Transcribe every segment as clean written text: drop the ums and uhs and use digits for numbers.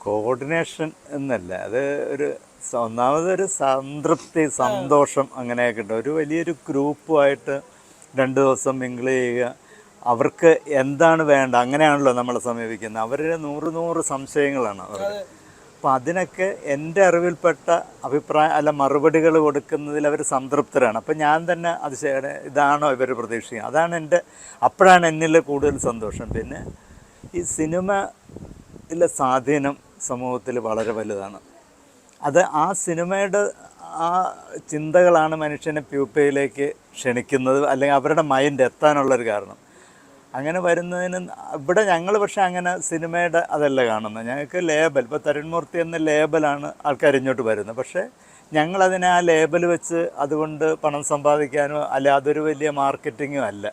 Coordination എന്നല്ല, അത് ഒരു ഒന്നാമതൊരു സംതൃപ്തി, സന്തോഷം അങ്ങനെയൊക്കെ ഉണ്ട്. ഒരു വലിയൊരു ഗ്രൂപ്പുമായിട്ട് 2 ദിവസം മിങ്കിൾ ചെയ്യുക, അവർക്ക് എന്താണ് വേണ്ട, അങ്ങനെയാണല്ലോ നമ്മളെ സമീപിക്കുന്നത്. അവരുടെ 100 സംശയങ്ങളാണ് അവർക്ക്. അപ്പം അതിനൊക്കെ എൻ്റെ അറിവിൽപ്പെട്ട അല്ല മറുപടികൾ കൊടുക്കുന്നതിൽ അവർ സംതൃപ്തരാണ്. അപ്പം ഞാൻ തന്നെ ഇതാണോ ഇവർ പ്രതീക്ഷിക്കുക, അതാണ് അപ്പോഴാണ് എന്നിൽ കൂടുതൽ സന്തോഷം. പിന്നെ ഈ സിനിമയിലെ സ്വാധീനം സമൂഹത്തിൽ വളരെ വലുതാണ്. അത് ആ സിനിമയുടെ ആ ചിന്തകളാണ് മനുഷ്യനെ പ്യൂപ്പയിലേക്ക് ക്ഷണിക്കുന്നത്, അല്ലെങ്കിൽ അവരുടെ മൈൻഡ് എത്താനുള്ളൊരു കാരണം. അങ്ങനെ വരുന്നതിന് ഇവിടെ ഞങ്ങൾ പക്ഷേ അങ്ങനെ സിനിമയുടെ അതല്ല കാണുന്നത്. ഞങ്ങൾക്ക് ലേബൽ, ഇപ്പോൾ തരുൺമൂർത്തി എന്ന ലേബലാണ് ആൾക്കാർ ഇങ്ങോട്ട് വരുന്നത്. പക്ഷേ ഞങ്ങളതിനെ ആ ലേബൽ വെച്ച് അതുകൊണ്ട് പണം സമ്പാദിക്കാനോ അല്ല അതൊരു വലിയ മാർക്കറ്റിങ്ങോ അല്ല.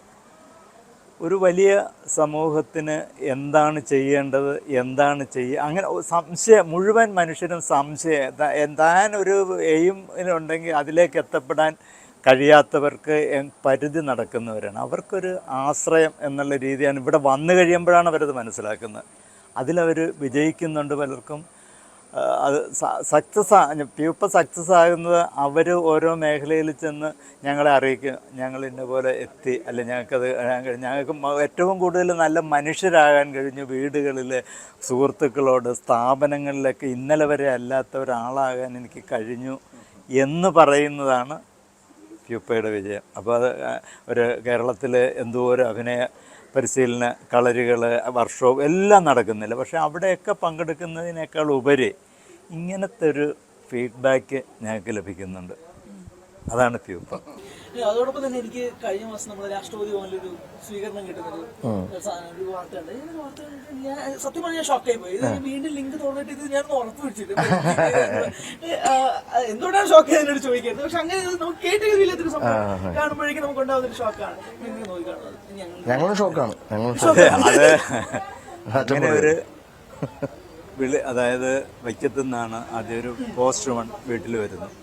ഒരു വലിയ സമൂഹത്തിന് എന്താണ് ചെയ്യേണ്ടത്, എന്താണ് അങ്ങനെ മുഴുവൻ മനുഷ്യരും താൻ ഒരു എയിമിനുണ്ടെങ്കിൽ അതിലേക്ക് എത്തപ്പെടാൻ കഴിയാത്തവർക്ക് പരിധി നടക്കുന്നവരാണ്. അവർക്കൊരു ആശ്രയം എന്നുള്ള രീതിയാണ് ഇവിടെ വന്നു കഴിയുമ്പോഴാണ് അവരത് മനസ്സിലാക്കുന്നത്. അതിലവർ വിജയിക്കുന്നുണ്ട്. പലർക്കും അത് പ്യൂപ്പ സക്സസ് ആകുന്നത് അവർ ഓരോ മേഖലയിൽ ചെന്ന് ഞങ്ങളെ അറിയിക്കും, ഞങ്ങൾ ഇന്ന പോലെ എത്തി, അല്ലെ ഞങ്ങൾക്ക് ഏറ്റവും കൂടുതൽ നല്ല മനുഷ്യരാകാൻ കഴിഞ്ഞു, വീടുകളിൽ സുഹൃത്തുക്കളോട് സ്ഥാപനങ്ങളിലൊക്കെ ഇന്നലെ വരെ അല്ലാത്ത ഒരാളാകാൻ എനിക്ക് കഴിഞ്ഞു എന്ന് പറയുന്നതാണ് പ്യൂപ്പയുടെ വിജയം. അപ്പോൾ അത് ഒരു കേരളത്തിൽ എന്തോരം അഭിനയ പരിശീലന കളരികൾ, വർക്ക്ഷോപ്പ് എല്ലാം നടക്കുന്നില്ല. പക്ഷേ അവിടെയൊക്കെ പങ്കെടുക്കുന്നതിനേക്കാൾ ഉപരി ഇങ്ങനത്തെ ഒരു ഫീഡ്ബാക്ക് ഞങ്ങൾക്ക് ലഭിക്കുന്നുണ്ട്. അതാണ് പ്യൂപ്പ. അതോടൊപ്പം തന്നെ എനിക്ക് കഴിഞ്ഞ മാസം നമ്മുടെ രാഷ്ട്രപതി ഭവനിലൊരു സ്വീകരണം കിട്ടുന്നൊരു വാർത്തയുണ്ട്. ഞാൻ സത്യം പറഞ്ഞാൽ ഷോക്കായി പോയി. ഇത് വീണ്ടും ലിങ്ക് തുറന്നിട്ട് ഇത് ഞാൻ ഉറപ്പ് വെച്ചിട്ട് എന്തുകൊണ്ടാണ് ഷോക്ക് എന്നോട് ചോദിക്കുന്നത്. പക്ഷെ അങ്ങനെ നമുക്ക് കേട്ടില്ലാത്തൊരു സംഭവം കാണുമ്പോഴേക്കും നമുക്ക് ഉണ്ടാവുന്നൊരു ഷോക്കാണ്. നോക്കി കാണുന്നത് ഞങ്ങളും ഷോക്കാണ്. അങ്ങനെ ഒരു അതായത് വൈക്കത്തു നിന്നാണ് ആദ്യം ഒരു പോസ്റ്റ്മാൻ വീട്ടിൽ വരുന്നത്.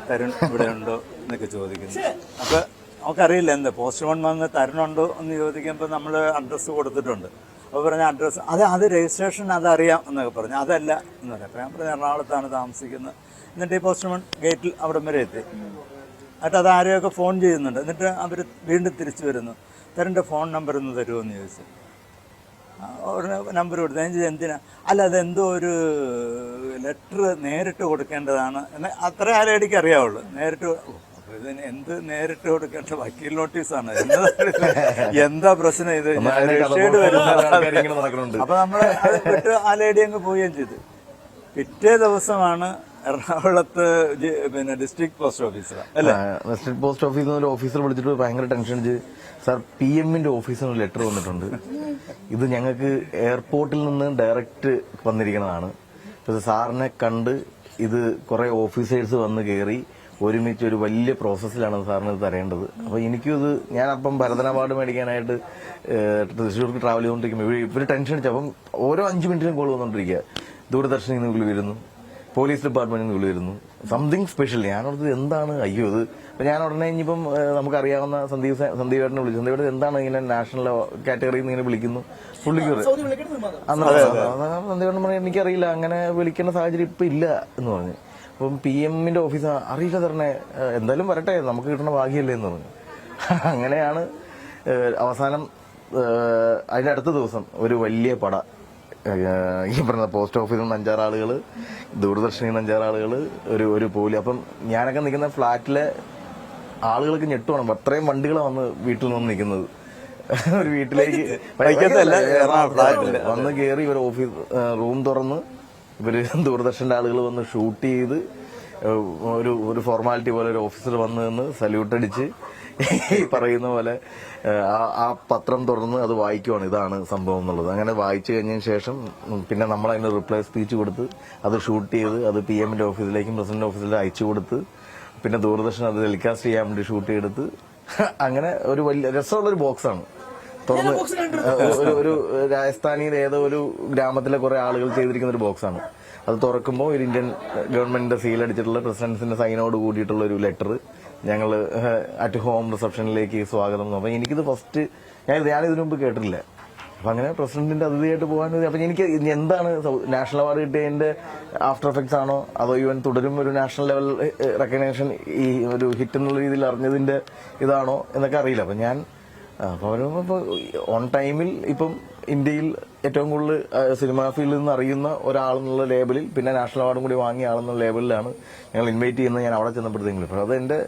തരുൺ ഇവിടെ ഉണ്ടോ എന്നൊക്കെ ചോദിക്കുന്നു. അപ്പോൾ നമുക്കറിയില്ല എന്താ പോസ്റ്റ്മാൻ വന്ന് തരുണുണ്ടോ എന്ന് ചോദിക്കുമ്പോൾ നമ്മൾ അഡ്രസ്സ് കൊടുത്തിട്ടുണ്ട്. അപ്പോൾ പറഞ്ഞ അഡ്രസ്സ് അത് രജിസ്ട്രേഷൻ അതറിയാം എന്നൊക്കെ പറഞ്ഞു. അതല്ല എന്ന് പറയാം. അപ്പോൾ ഞാൻ പറഞ്ഞ എറണാകുളത്താണ് താമസിക്കുന്നത്. എന്നിട്ട് ഈ പോസ്റ്റ്മാൻ ഗേറ്റിൽ അവിടം വരെ എത്തി. എന്നിട്ട് അത് ആരെയൊക്കെ ഫോൺ ചെയ്യുന്നുണ്ട്. എന്നിട്ട് അവർ വീണ്ടും തിരിച്ചു വരുന്നു. തരുണിൻ്റെ ഫോൺ നമ്പർ ഒന്ന് തരുമോ എന്ന് ചോദിച്ചു. ഒരു നമ്പർ കൊടുത്തു. ഞാൻ ചോദിച്ചു എന്തിനാ? അല്ല അതെന്തോ ഒരു ലെറ്റർ നേരിട്ട് കൊടുക്കേണ്ടതാണ് എന്ന് അത്ര ആരടിക്ക് അറിയാവുള്ളൂ. നേരിട്ട്. അപ്പോൾ ഇതിന് എന്ത് നേരിട്ട് കൊടുക്കേണ്ട? വക്കീൽ നോട്ടീസാണ്. എന്താ പ്രശ്നം? ഇത് രജിസ്റ്റേർഡ് വരുന്നത്. അപ്പോൾ നമ്മൾ വിട്ട് ആ ലേഡി അങ്ങ് പോവുകയും ചെയ്തു. പിറ്റേ ദിവസമാണ് എറണാകുളത്ത് പിന്നെ ഡിസ്ട്രിക്ട് പോസ്റ്റ് ഓഫീസറാണ് അല്ലേ, ഡിസ്ട്രിക്ട് പോസ്റ്റ് ഓഫീസിൽ ഒരു ഓഫീസർ വിളിച്ചിട്ട് ഭയങ്കര ടെൻഷൻ അടിച്ച്, സാർ PM-ന്റെ ഓഫീസിൽ നിന്ന് ലെറ്റർ വന്നിട്ടുണ്ട്, ഇത് ഞങ്ങൾക്ക് എയർപോർട്ടിൽ നിന്ന് ഡയറക്റ്റ് വന്നിരിക്കുന്നതാണ്. ഇപ്പൊ സാറിനെ കണ്ട് ഇത് കുറെ ഓഫീസേഴ്സ് വന്ന് കയറി ഒരുമിച്ച് ഒരു വലിയ പ്രോസസ്സിലാണ് സാറിന് ഇത് തരേണ്ടത്. അപ്പൊ എനിക്കും ഇത് ഞാനപ്പം ഭരതൻ അവാർഡ് മേടിക്കാനായിട്ട് തൃശ്ശൂർക്ക് ട്രാവൽ ചെയ്തുകൊണ്ടിരിക്കുമ്പോൾ ഇവര് ടെൻഷൻ അടിച്ചു. അപ്പം ഓരോ 5 മിനിറ്റിനും കോൾ വന്നുകൊണ്ടിരിക്കുക. ദൂരദർശനിൽ നിന്ന് വിളി വരുന്നു, പോലീസ് ഡിപ്പാർട്ട്മെന്റിൽ നിന്ന് വിളി വരുന്നു, സംതിങ് സ്പെഷ്യൽ. ഞാനോടത്ത് എന്താണ്, അയ്യോ ഇത്. അപ്പൊ ഞാൻ ഉടനെ ഇനിയിപ്പം നമുക്കറിയാവുന്ന സന്ദീപേട്ടനെ വിളിച്ചു. സന്ദീപേട്ടൻ എന്താണ് ഇങ്ങനെ നാഷണൽ കാറ്റഗറിയിൽ നിന്ന് ഇങ്ങനെ വിളിക്കുന്നു, പുള്ളിക്ക് സന്ദീപേട്ടൻ പറഞ്ഞു എനിക്കറിയില്ല, അങ്ങനെ വിളിക്കേണ്ട സാഹചര്യം ഇപ്പൊ ഇല്ല എന്ന് പറഞ്ഞു. അപ്പം PM-ന്റെ ഓഫീസ് അറിയില്ല തരണേ, എന്തായാലും വരട്ടെ, നമുക്ക് കിട്ടുന്ന ഭാഗ്യമല്ലേ എന്ന് പറഞ്ഞു. അങ്ങനെയാണ് അവസാനം അതിന്റെ അടുത്ത ദിവസം ഒരു വലിയ പട, ഈ പറഞ്ഞ പോസ്റ്റ് ഓഫീസിൽ നിന്ന് 5-6 ആളുകൾ, ദൂരദർശനിൽ നിന്ന് 5-6 ആളുകൾ, ഒരു പോലീസ്. അപ്പം ഞാനൊക്കെ നിൽക്കുന്ന ഫ്ലാറ്റിലെ ആളുകൾക്ക് ഞെട്ടുവേണം, അത്രയും വണ്ടികളാണ് വന്ന് വീട്ടിൽ നിന്ന് നിൽക്കുന്നത്. ഒരു വീട്ടിലേക്ക് വന്ന് കയറി ഇവർ ഓഫീസ് റൂം തുറന്ന് ഇവര് ദൂരദർശന്റെ ആളുകൾ വന്ന് ഷൂട്ട് ചെയ്ത് ഒരു ഫോർമാലിറ്റി പോലെ ഒരു ഓഫീസർ വന്ന് നിന്ന് സല്യൂട്ട് അടിച്ച് ഈ പറയുന്ന പോലെ ആ പത്രം തുറന്ന് അത് വായിക്കുവാണ്, ഇതാണ് സംഭവം എന്നുള്ളത്. അങ്ങനെ വായിച്ചു കഴിഞ്ഞതിന് ശേഷം പിന്നെ നമ്മൾ അതിന് റിപ്ലൈ സ്പീച്ച് കൊടുത്ത് അത് ഷൂട്ട് ചെയ്ത് അത് PM-ന്റെ ഓഫീസിലേക്കും പ്രസിഡന്റ് ഓഫീസിലേക്കും അയച്ചു കൊടുത്ത് പിന്നെ ദൂരദർശൻ അത് ടെലികാസ്റ്റ് ചെയ്യാൻ വേണ്ടി ഷൂട്ട് ചെയ്തെടുത്ത് അങ്ങനെ ഒരു വലിയ രസമുള്ളൊരു ബോക്സാണ് തുറന്ന് ഒരു രാജസ്ഥാനിയിൽ ഏതോ ഒരു ഗ്രാമത്തിലെ കുറെ ആളുകൾ ചെയ്തിരിക്കുന്ന ഒരു ബോക്സാണ്. അത് തുറക്കുമ്പോൾ ഒരു ഇന്ത്യൻ ഗവൺമെന്റിന്റെ സീൽ അടിച്ചിട്ടുള്ള പ്രസിഡന്റിന്റെ സൈനോട് കൂടിയിട്ടുള്ള ഒരു ലെറ്റർ ഞങ്ങൾ അറ്റ് ഹോം റിസപ്ഷനിലേക്ക് സ്വാഗതം. അപ്പൊ എനിക്കിത് ഫസ്റ്റ് ഞാനിതിനു മുമ്പ് കേട്ടിട്ടില്ല. അപ്പൊ അങ്ങനെ പ്രസിഡന്റിന്റെ അതിഥിയായിട്ട് പോകാൻ. അപ്പൊ എനിക്ക് ഇനി എന്താണ് നാഷണൽ അവാർഡ് കിട്ടിയതിന്റെ ആഫ്റ്റർ എഫക്ട്സ് ആണോ അതോ ഇവൻ തുടരും ഒരു നാഷണൽ ലെവൽ റെക്കഗ്നേഷൻ ഈ ഒരു ഹിറ്റ് എന്നുള്ള രീതിയിൽ അറിഞ്ഞതിന്റെ ഇതാണോ എന്നൊക്കെ അറിയില്ല. അപ്പൊ ഞാൻ അപ്പൊ ഓൺ ടൈമിൽ ഇപ്പം ഇന്ത്യയിൽ ഏറ്റവും കൂടുതൽ സിനിമാ ഫീൽഡിൽ നിന്ന് അറിയുന്ന ഒരാളെന്നുള്ള ലേബലിൽ പിന്നെ നാഷണൽ അവാർഡും കൂടി വാങ്ങിയ ആളെന്നുള്ള ലേബലിലാണ് ഞങ്ങൾ ഇൻവൈറ്റ് ചെയ്യുന്നത്. ഞാൻ അവിടെ ചെന്നപ്പോഴത്തേക്കും അപ്പോൾ അത് എന്റെ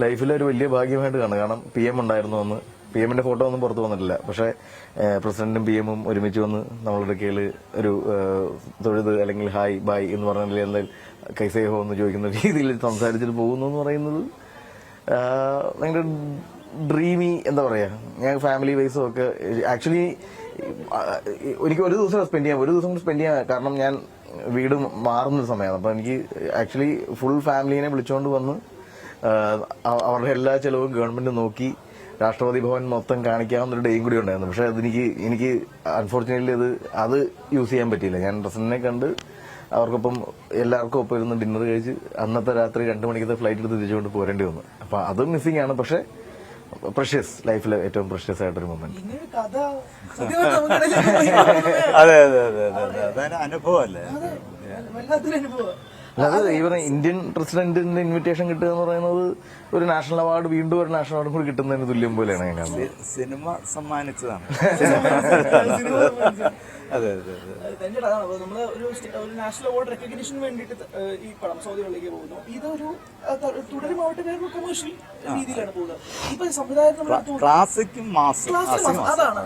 ലൈഫിലെ ഒരു വലിയ ഭാഗ്യമായിട്ട് കാണും. കാരണം PM ഉണ്ടായിരുന്നു അന്ന്. PMന്റെ ഫോട്ടോ ഒന്നും പുറത്തു വന്നിട്ടില്ല. പക്ഷേ പ്രസിഡന്റും PMും ഒരുമിച്ച് വന്ന് നമ്മളുടെ കയ്യിൽ ഒരു തൊഴുത് അല്ലെങ്കിൽ ഹായ് ബായ് എന്ന് പറഞ്ഞാൽ എന്തായാലും കൈസേഹോ എന്ന് ചോദിക്കുന്ന രീതിയിൽ സംസാരിച്ചിട്ട് പോകുന്നു എന്ന് പറയുന്നത് ഭയങ്കര ഡ്രീമി. എന്താ പറയാ, ഞാൻ ഫാമിലി വൈസും ഒക്കെ ആക്ച്വലി എനിക്ക് ഒരു ദിവസം സ്പെൻഡ് ചെയ്യാം. കാരണം ഞാൻ വീട് മാറുന്നൊരു സമയമാണ്. അപ്പൊ എനിക്ക് ആക്ച്വലി ഫുൾ ഫാമിലിനെ വിളിച്ചുകൊണ്ട് വന്ന് അവരുടെ എല്ലാ ചെലവും ഗവൺമെന്റ് നോക്കി രാഷ്ട്രപതി ഭവൻ മൊത്തം കാണിക്കാവുന്നൊരു ഡേയും കൂടി ഉണ്ടായിരുന്നു. പക്ഷെ എനിക്ക് അൺഫോർച്ചുനേറ്റ്ലി അത് യൂസ് ചെയ്യാൻ പറ്റിയില്ല. ഞാൻ പ്രസിഡന്റിനെ കണ്ട് അവർക്കൊപ്പം എല്ലാവർക്കും ഒപ്പം ഇരുന്ന് ഡിന്നർ കഴിച്ച് അന്നത്തെ രാത്രി 2 മണിക്കത്തെ ഫ്ലൈറ്റ് എടുത്ത് തിരിച്ചുകൊണ്ട് പോരേണ്ടി വന്നു. അപ്പൊ അത് മിസ്സിംഗ് ആണ്. പക്ഷെ പ്രഷ്യസ്, ലൈഫിലെ ഏറ്റവും പ്രഷ്യസ് ആയിട്ടൊരു മൊമെന്റ്. അതെ അതെ അതെ അതെ അതൊരു അനുഭവമല്ലേ. അല്ലാതെ ഈവൻ ഇന്ത്യൻ പ്രസിഡന്റിന്റെ ഇൻവിറ്റേഷൻ കിട്ടുക എന്ന് പറയുന്നത് ഒരു നാഷണൽ അവാർഡ്, വീണ്ടും ഒരു നാഷണൽ അവാർഡും കൂടി കിട്ടുന്നതിന് തുല്യം പോലെയാണ് ഞാൻ കാണുന്നത്. സിനിമ സമ്മാനിച്ചതാണ്. അതെ അതെ അതെ. നമ്മള് ഒരു നാഷണൽ അവാർഡ് റെക്കഗ്നീഷന് വേണ്ടിയിട്ട് ഈ പടം സൗദികളിലേക്ക് പോകുന്നു. ഇതൊരു തുടരുമാവട്ടെ വേറൊരു കൊമേഴ്ഷ്യൽ രീതിയിലാണ് പോകുന്നത്. ഇപ്പൊ സമുദായത്തിൽ ക്ലാസിക്കും മാസും അതാണ്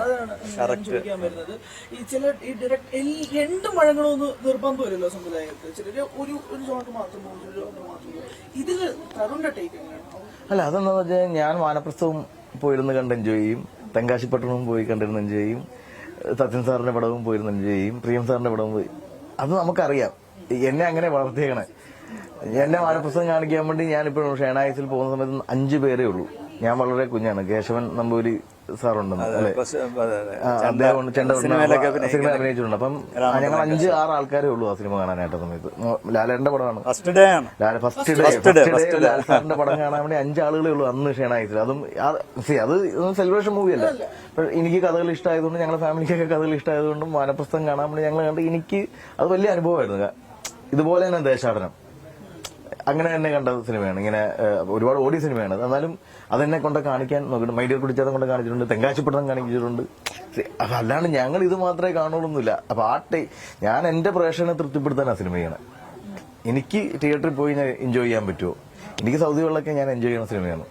ഞാൻ ചോദിക്കാൻ വരുന്നത്. ഈ ചില ഈ ഡയറക്ട് രണ്ടും വഴങ്ങണമെന്ന് നിർബന്ധമില്ലല്ലോ സമുദായത്തിൽ. ചിലര് ഒരു ജോണർ മാത്രം പോകും, ഒരു ജോണർ മാത്രം പോകും. ഇതില് തരുണിന്റെ ടേക്ക് എങ്ങനെയാണ്? അല്ല, അതെന്താന്ന് വെച്ചാൽ ഞാൻ വാനപ്രസ്ഥവും പോയിരുന്ന് കണ്ട് എൻജോയ് ചെയ്യും, തെങ്കാശിപ്പട്ടണവും പോയി കണ്ടിരുന്ന് എൻജോയ് ചെയ്യും, സത്യൻ സാറിന്റെ പടവും പോയിരുന്ന് എൻജോയ് ചെയ്യും, പ്രിയം സാറിന്റെ പടവും പോയി. അത് നമുക്കറിയാം. എന്നെ അങ്ങനെ വളർത്തിയേക്കണേ. എന്നെ വാനപ്രസ്ഥം കാണിക്കാൻ വേണ്ടി ഞാനിപ്പോഴും ഷേണായിസിൽ പോകുന്ന സമയത്ത് 5 പേരേ ഉള്ളൂ. ഞാൻ വളരെ കുഞ്ഞാണ്. കേശവൻ നമ്പൂരി സാറുണ്ടെന്ന് അല്ലെ, അദ്ദേഹം സിനിമ അഭിനയിച്ചിട്ടുണ്ട്. അപ്പം ഞങ്ങൾ 5-6 ആൾക്കാരേ ഉള്ളൂ ആ സിനിമ കാണാനായിട്ട്. സമയത്ത് ലാലേട്ടന്റെ പടമാണ് ഫസ്റ്റ് ഡേ. ലാൽ സാറിന്റെ പടം കാണാൻ വേണ്ടി 5 ആളുകളേ ഉള്ളൂ അന്ന് ഷേണായിസിൽ. അതും അത് സെലിബ്രേഷൻ മൂവി അല്ല. എനിക്ക് കഥകൾ ഇഷ്ടമായതുകൊണ്ട്, ഞങ്ങളുടെ ഫാമിലിക്കൊക്കെ കഥകൾ ഇഷ്ടമായതുകൊണ്ടും വാനപ്രസ്ഥം കാണാൻ വേണ്ടി ഞങ്ങൾ കണ്ട് എനിക്ക് അത് വലിയ അനുഭവമായിരുന്നു. ഇതുപോലെ തന്നെ ദേശാടനം അങ്ങനെ തന്നെ കണ്ട സിനിമയാണ്. ഇങ്ങനെ ഒരുപാട് ഓടിയ സിനിമയാണ്. എന്നാലും അതെന്നെ കൊണ്ട് കാണിക്കാൻ നോക്കിയിട്ട് മൈഡിയർ കുടിച്ചാതം കൊണ്ട് കാണിച്ചിട്ടുണ്ട്, തെങ്കാശിപ്പട്ടണം കാണിച്ചിട്ടുണ്ട്. അപ്പൊ അല്ലാണ്ട് ഞങ്ങൾ ഇത് മാത്രമേ കാണുള്ളൊന്നുമില്ല. അപ്പൊ ഞാൻ എന്റെ പ്രേക്ഷകനെ തൃപ്തിപ്പെടുത്താൻ ആ സിനിമ ചെയ്യണം. എനിക്ക് തിയേറ്ററിൽ പോയി ഞാൻ എൻജോയ് ചെയ്യാൻ പറ്റുമോ? എനിക്ക് സൗദികളിലൊക്കെ ഞാൻ എൻജോയ് ചെയ്യുന്ന സിനിമയാണ്.